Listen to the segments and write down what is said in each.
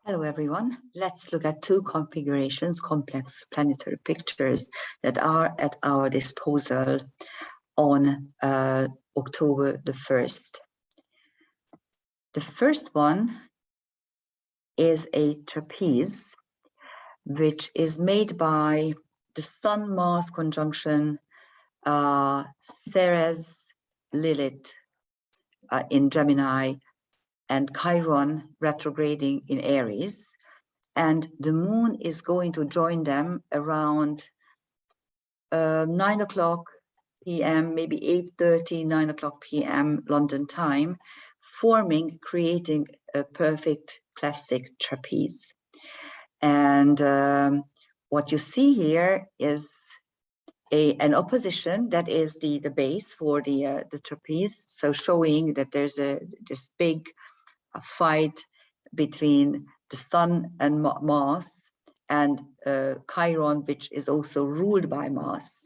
Hello everyone, let's look at two configurations, complex planetary pictures that are at our disposal on October the 1st. The first one is a trapeze, which is made by the Sun-Mars conjunction Ceres-Lilith in Gemini and Chiron retrograding in Aries, and the moon is going to join them around 9 o'clock p.m., maybe 8:30, 9 o'clock p.m. London time, creating a perfect classic trapeze. And what you see here is an opposition that is the base for the trapeze, so showing that there's this big fight between the Sun and Mars and Chiron, which is also ruled by Mars.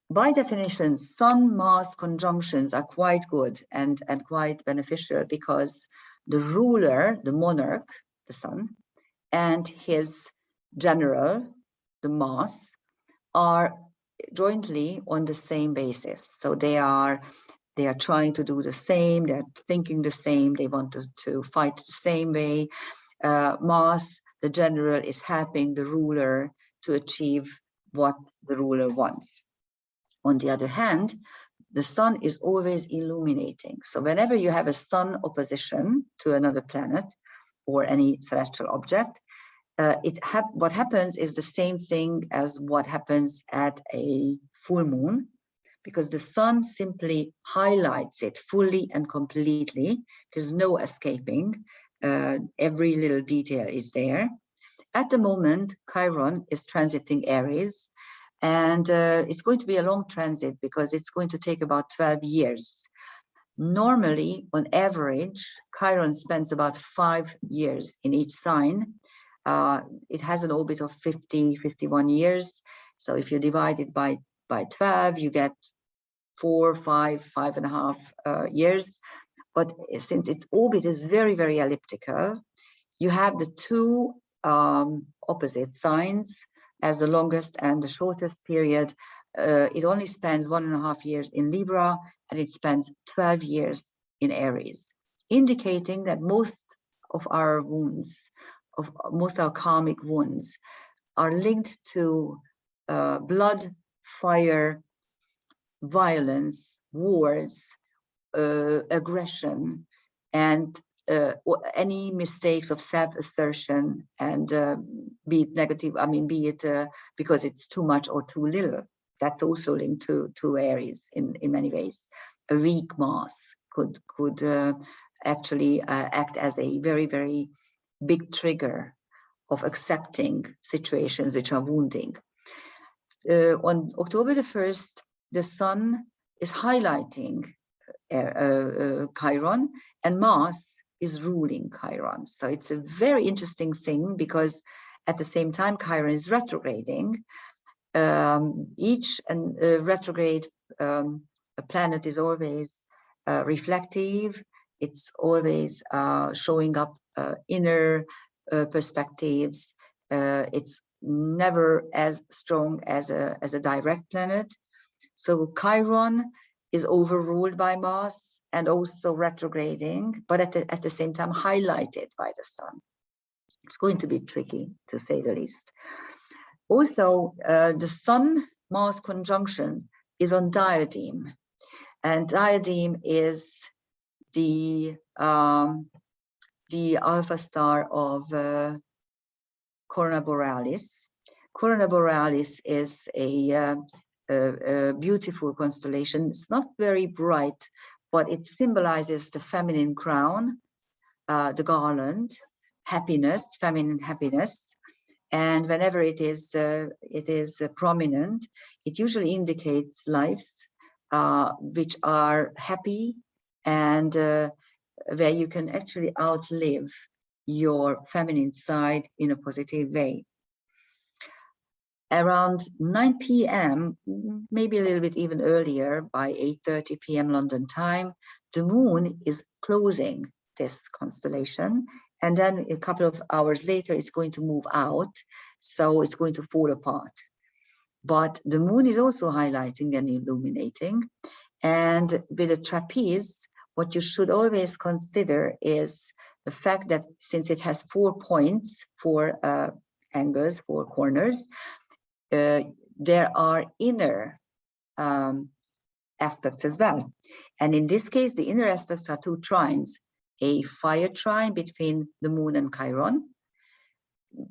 By definition, Sun-Mars conjunctions are quite good and quite beneficial because the ruler, the monarch, the Sun, and his general, the Mars, are jointly on the same basis. So they are trying to do the same, they're thinking the same, they want to fight the same way. Mars, the general, is helping the ruler to achieve what the ruler wants. On the other hand, the Sun is always illuminating. So whenever you have a Sun opposition to another planet or any celestial object, what happens is the same thing as what happens at a full moon, because the Sun simply highlights it fully and completely. There's no escaping. Every little detail is there. At the moment, Chiron is transiting Aries, and it's going to be a long transit because it's going to take about 12 years. Normally, on average, Chiron spends about 5 years in each sign. It has an orbit of 51 years. So if you divide it by 12, you get 4, 5, 5.5 years. But since its orbit is very, very elliptical, you have the two opposite signs as the longest and the shortest period. It only spends 1.5 years in Libra, and it spends 12 years in Aries, indicating that most of our wounds, most of our karmic wounds, are linked to blood, fire, violence, wars, aggression, and any mistakes of self-assertion, and be it negative, be it because it's too much or too little. That's also linked to Aries in many ways. A weak Mars could actually act as a very, very big trigger of accepting situations which are wounding. On October the 1st, the Sun is highlighting Chiron, and Mars is ruling Chiron. So it's a very interesting thing because at the same time Chiron is retrograding. Each retrograde planet is always reflective. It's always showing up inner perspectives. It's never as strong as a direct planet. So Chiron is overruled by Mars and also retrograding, but at the same time highlighted by the Sun. It's going to be tricky, to say the least. Also, the Sun-Mars conjunction is on diadem, and diadem is the alpha star of Corona Borealis. Corona Borealis is a beautiful constellation. It's not very bright, but it symbolizes the feminine crown, the garland, happiness, feminine happiness. And whenever it is prominent, it usually indicates lives which are happy and where you can actually outlive your feminine side in a positive way. Around 9 p.m., maybe a little bit even earlier, by 8:30 p.m. London time, the moon is closing this constellation and then a couple of hours later, it's going to move out. So it's going to fall apart. But the moon is also highlighting and illuminating. And with a trapeze, what you should always consider is the fact that since it has 4 points, 4 angles, 4 corners, there are inner aspects as well. And in this case, the inner aspects are 2 trines, a fire trine between the moon and Chiron.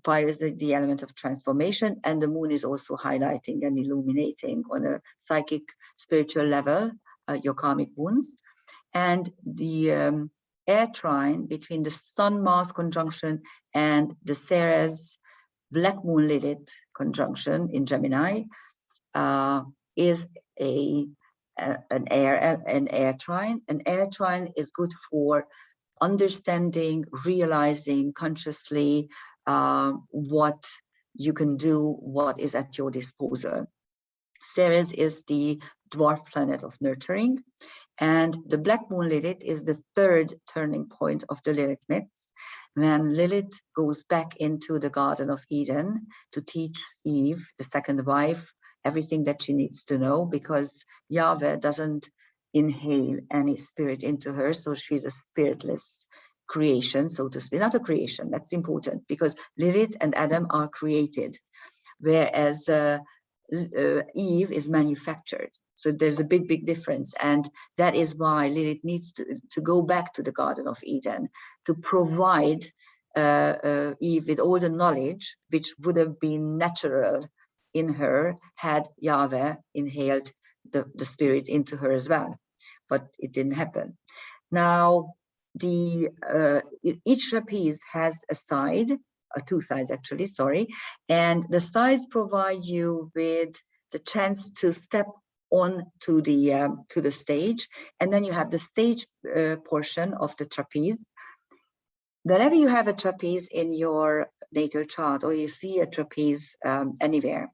Fire is the element of transformation, and the moon is also highlighting and illuminating on a psychic, spiritual level, your karmic wounds. And the air trine between the Sun-Mars conjunction and the Ceres Black Moon Lilith conjunction in Gemini is an air trine. An air trine is good for understanding, realizing consciously what you can do, what is at your disposal. Ceres is the dwarf planet of nurturing, and the Black Moon Lilith is the 3rd turning point of the Lilith myths, when Lilith goes back into the Garden of Eden to teach Eve, the 2nd wife, everything that she needs to know, because Yahweh doesn't inhale any spirit into her, so she's a spiritless creation, so to speak. Not a creation, that's important, because Lilith and Adam are created, whereas Eve is manufactured. So there's a big difference, and that is why Lilith needs to go back to the Garden of Eden to provide Eve with all the knowledge which would have been natural in her had Yahweh inhaled the spirit into her as well, but it didn't happen. Now, each trapeze has a side, 2 sides actually, sorry, and the sides provide you with the chance to step on to the stage, and then you have the stage portion of the trapeze. Whenever you have a trapeze in your natal chart, or you see a trapeze anywhere,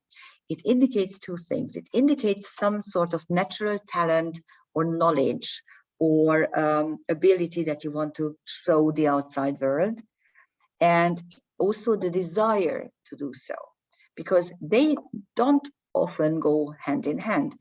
it indicates 2 things. It indicates some sort of natural talent or knowledge or ability that you want to show the outside world, and also the desire to do so, because they don't often go hand in hand.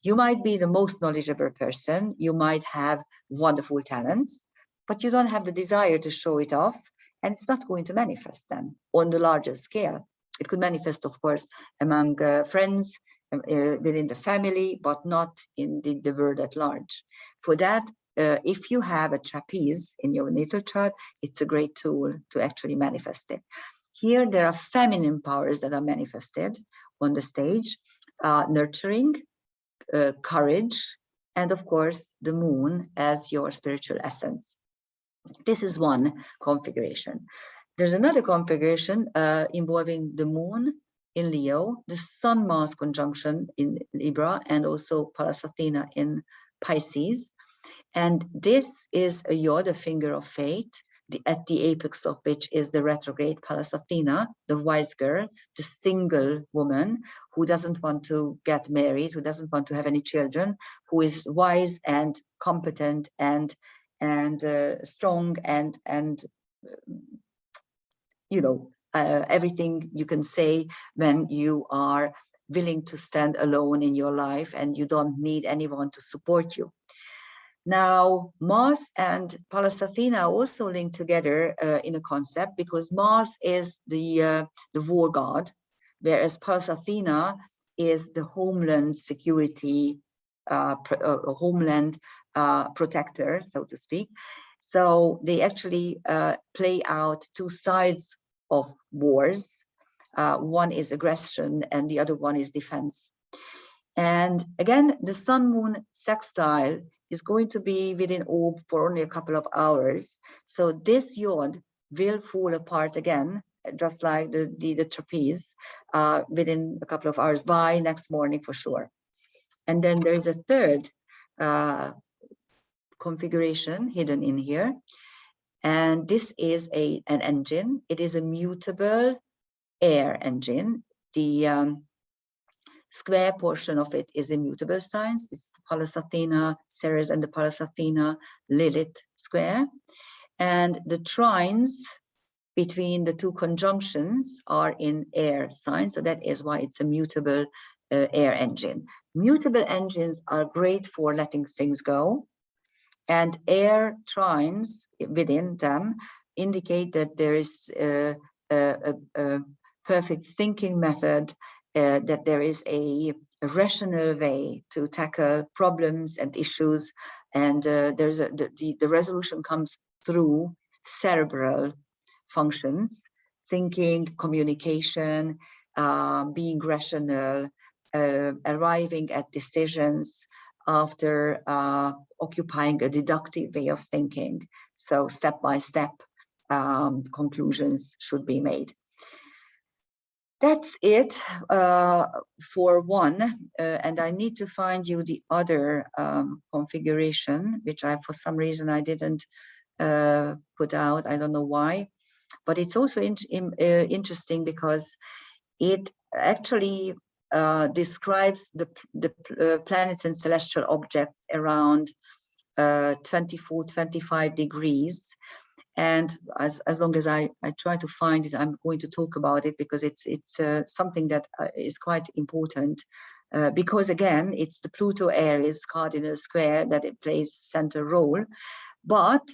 You might be the most knowledgeable person, you might have wonderful talents, but you don't have the desire to show it off, and it's not going to manifest then on the larger scale. It could manifest, of course, among friends, within the family, but not in the world at large. For that, if you have a trapeze in your natal chart, it's a great tool to actually manifest it. Here, there are feminine powers that are manifested on the stage, nurturing, courage, and of course, the moon as your spiritual essence. This is one configuration. There's another configuration involving the moon in Leo, the Sun-Mars conjunction in Libra, and also Pallas Athena in Pisces. And this is a yod, a finger of fate, at the apex of which is the retrograde Pallas Athena, the wise girl, the single woman who doesn't want to get married, who doesn't want to have any children, who is wise and competent and strong and you know, everything you can say when you are willing to stand alone in your life and you don't need anyone to support you. Now, Mars and Pallas Athena also link together in a concept, because Mars is the war god, whereas Pallas Athena is the homeland security, homeland protector, so to speak. So they actually play out 2 sides of wars. One is aggression and the other one is defense. And again, the Sun-Moon sextile is going to be within orb for only a couple of hours. So this yod will fall apart again, just like the trapeze, within a couple of hours, by next morning for sure. And then there is a third configuration hidden in here. And this is an engine. It is a mutable air engine. The square portion of it is immutable signs. It's the Pallas Athena, Ceres and the Pallas Athena, Lilith square. And the trines between the two conjunctions are in air signs, so that is why it's a mutable air engine. Mutable engines are great for letting things go, and air trines within them indicate that there is a perfect thinking method, that there is a rational way to tackle problems and issues, and the resolution comes through cerebral functions, thinking, communication, being rational, arriving at decisions after occupying a deductive way of thinking. So step by step conclusions should be made. That's it for one, and I need to find you the other configuration, which for some reason I didn't put out. I don't know why, but it's also interesting because it actually describes the planets and celestial objects around 24, 25 degrees. And as long as I try to find it, I'm going to talk about it, because it's something that is quite important, because again, it's the Pluto Aries cardinal square that it plays center role. But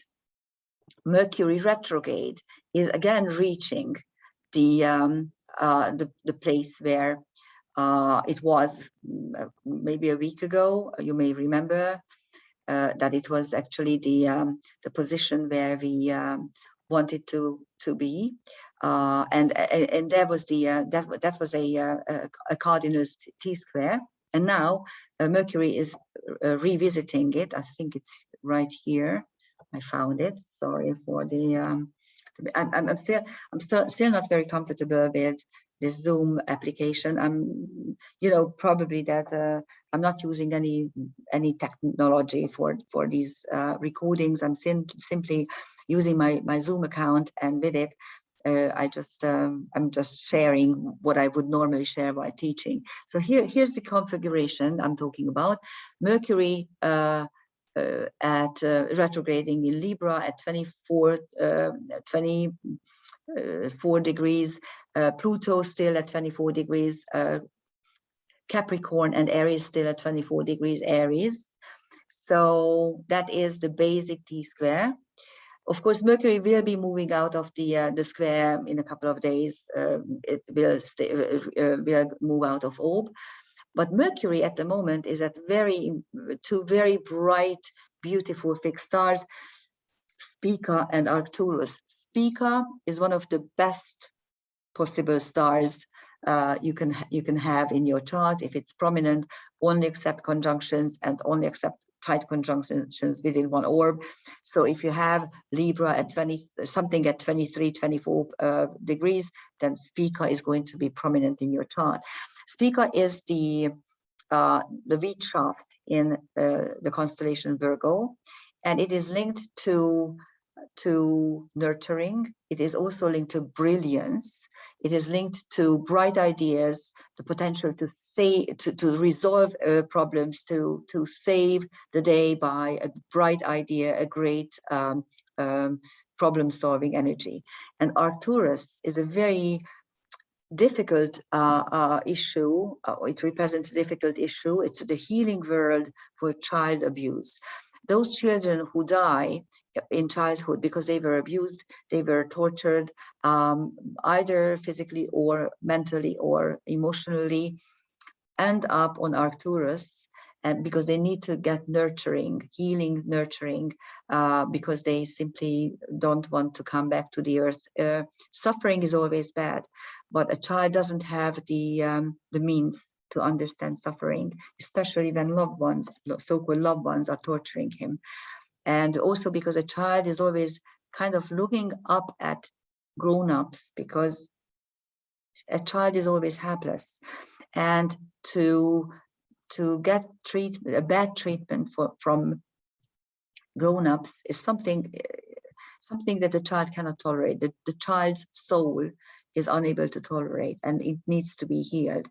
Mercury retrograde is again reaching the place where it was maybe a week ago. You may remember that it was actually the position where we wanted to be, and there was that was a cardinal T square, and now Mercury is revisiting it. I think it's right here. I found it. Sorry for the. I'm still not very comfortable with this Zoom application. I'm, probably that I'm not using any technology for these recordings. I'm simply using my Zoom account, and with it, I'm just sharing what I would normally share while teaching. So here's the configuration I'm talking about. Mercury at retrograding in Libra at 24 degrees, Pluto still at 24 degrees, Capricorn and Aries still at 24 degrees Aries. So that is the basic T square. Of course, Mercury will be moving out of the square in a couple of days. It will move out of orb. But Mercury at the moment is at two very bright, beautiful fixed stars, Spica and Arcturus. Spica is one of the best possible stars you can have in your chart. If it's prominent, only accept conjunctions and only accept tight conjunctions within one orb. So if you have Libra at 23, 24 degrees, then Spica is going to be prominent in your chart. Spica is the wheat shaft in the constellation Virgo, and it is linked to nurturing. It is also linked to brilliance. It is linked to bright ideas, the potential to resolve problems, to save the day by a bright idea, a great problem-solving energy. And Arcturus is a very difficult issue. It represents a difficult issue. It's the healing world for child abuse. Those children who die in childhood because they were abused, they were tortured, either physically or mentally or emotionally, end up on Arcturus, and because they need to get healing nurturing, because they simply don't want to come back to the earth. Suffering is always bad, but a child doesn't have the means to understand suffering, especially when loved ones, so-called loved ones, are torturing him. And also because a child is always kind of looking up at grown-ups, because a child is always helpless. And to get a bad treatment from grown-ups is something that the child cannot tolerate, that the child's soul is unable to tolerate, and it needs to be healed.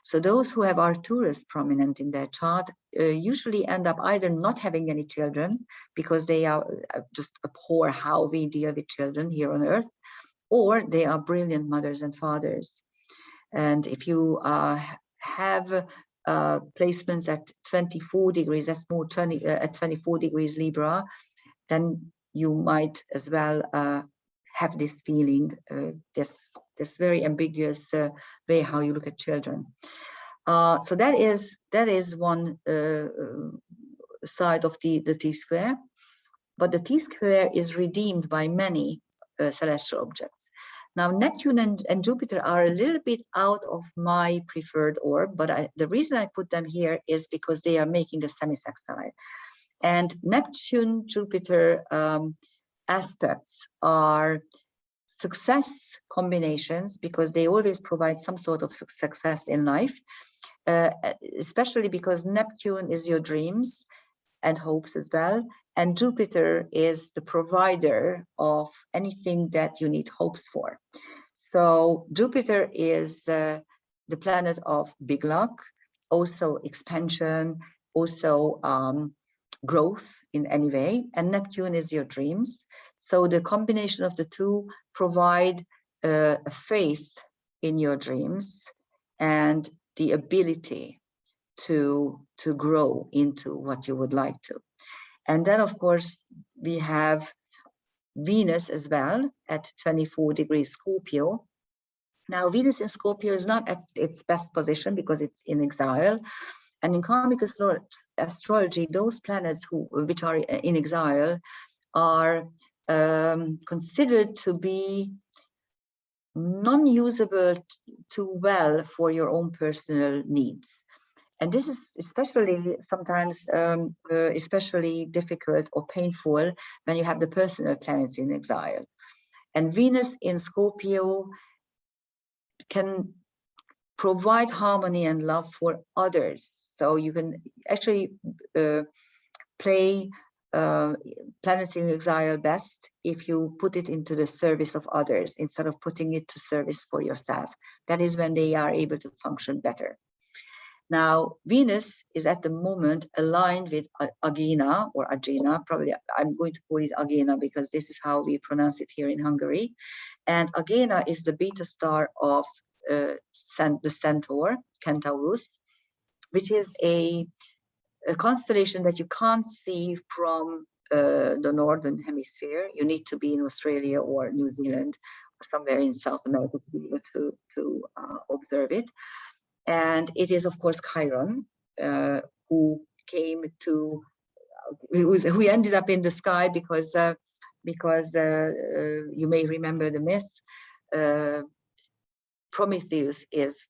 So those who have Arcturus prominent in their chart usually end up either not having any children because they are just abhor how we deal with children here on Earth, or they are brilliant mothers and fathers. And if you have placements at 24 degrees, that's more at 24 degrees Libra, then you might as well have this feeling, this very ambiguous way how you look at children. So that is one side of the T-square, but the T-square is redeemed by many celestial objects. Now, Neptune and Jupiter are a little bit out of my preferred orb, but the reason I put them here is because they are making a semi-sextile. And Neptune-Jupiter aspects are success combinations because they always provide some sort of success in life, especially because Neptune is your dreams and hopes as well, and Jupiter is the provider of anything that you need hopes for. So Jupiter is the planet of big luck, also expansion, also growth in any way, and Neptune is your dreams. So the combination of the two provide a faith in your dreams and the ability to grow into what you would like to. And then, of course, we have Venus as well at 24 degrees Scorpio. Now, Venus in Scorpio is not at its best position because it's in exile. And in karmic astrology, those planets which are in exile are considered to be non-usable too well for your own personal needs. And this is especially sometimes especially difficult or painful when you have the personal planets in exile. And Venus in Scorpio can provide harmony and love for others. So you can actually play planets in exile best if you put it into the service of others instead of putting it to service for yourself. That is when they are able to function better. Now, Venus is at the moment aligned with Agena or Agena, probably I'm going to call it Agena because this is how we pronounce it here in Hungary. And Agena is the beta star of the Centaur, Centaurus, which is a constellation that you can't see from the northern hemisphere. You need to be in Australia or New Zealand or somewhere in South America to be able to observe it. And it is, of course, Chiron, who came to, who ended up in the sky because you may remember the myth. Prometheus is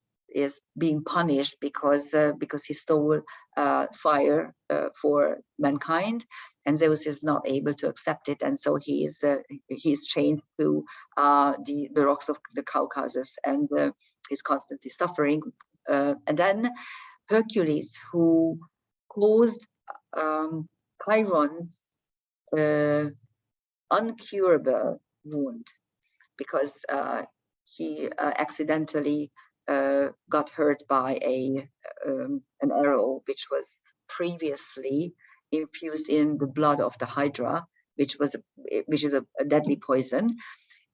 being punished because he stole fire for mankind, and Zeus is not able to accept it, and so he is chained to the rocks of the Caucasus, and he's constantly suffering. And then Hercules, who caused Chiron's uncurable wound because he accidentally got hurt by an arrow which was previously infused in the blood of the Hydra, which is a deadly poison.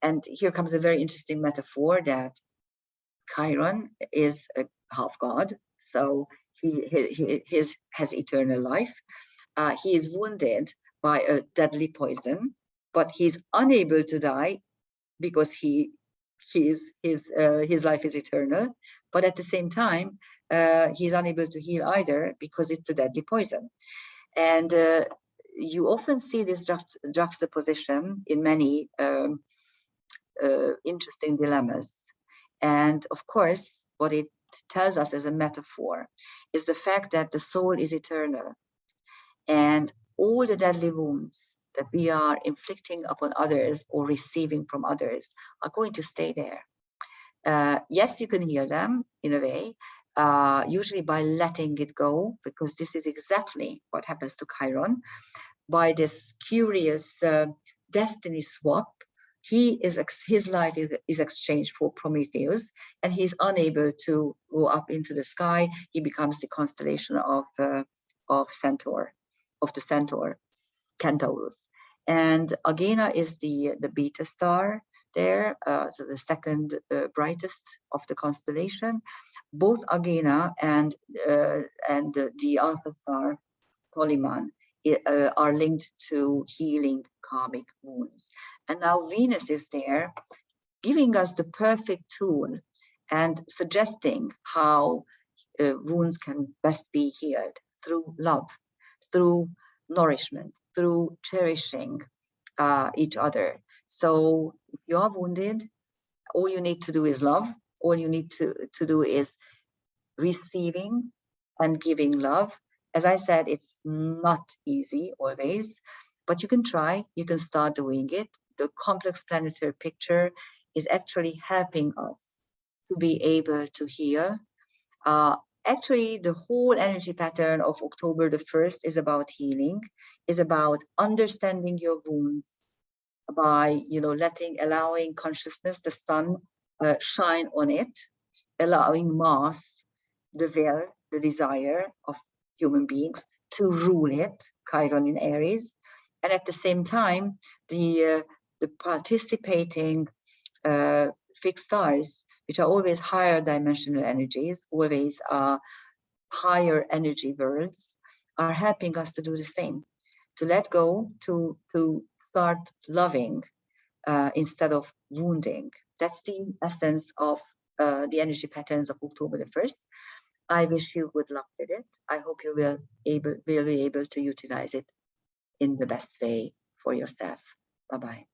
And here comes a very interesting metaphor that Chiron is a half god, so he has eternal life. He is wounded by a deadly poison, but he's unable to die because his life is eternal. But at the same time, he's unable to heal either because it's a deadly poison. And you often see this juxtaposition in many interesting dilemmas. And of course, what it tells us as a metaphor is the fact that the soul is eternal, and all the deadly wounds that we are inflicting upon others or receiving from others are going to stay there. Yes, you can heal them in a way, usually by letting it go, because this is exactly what happens to Chiron. By this curious destiny swap, his life is exchanged for Prometheus, and he's unable to go up into the sky. He becomes the constellation of Centaur, of the Centaur, Centaurus. And Agena is the beta star, there, so the second brightest of the constellation. Both Agena and the alpha star Polyman are linked to healing karmic wounds. And now Venus is there, giving us the perfect tool and suggesting how wounds can best be healed through love, through nourishment, through cherishing each other. So if you are wounded, all you need to do is love. All you need to do is receiving and giving love. As I said, it's not easy always, but you can try, you can start doing it. The complex planetary picture is actually helping us to be able to heal. Actually, the whole energy pattern of October the 1st is about healing, is about understanding your wounds by, allowing consciousness, the sun, shine on it, allowing Mars, the will, the desire of human beings, to rule it, Chiron in Aries, and at the same time, the participating fixed stars, which are always higher dimensional energies, always higher energy worlds, are helping us to do the same, to let go, to start loving instead of wounding. That's the essence of the energy patterns of October the 1st. I wish you good luck with it. I hope you will be able to utilize it in the best way for yourself. Bye-bye.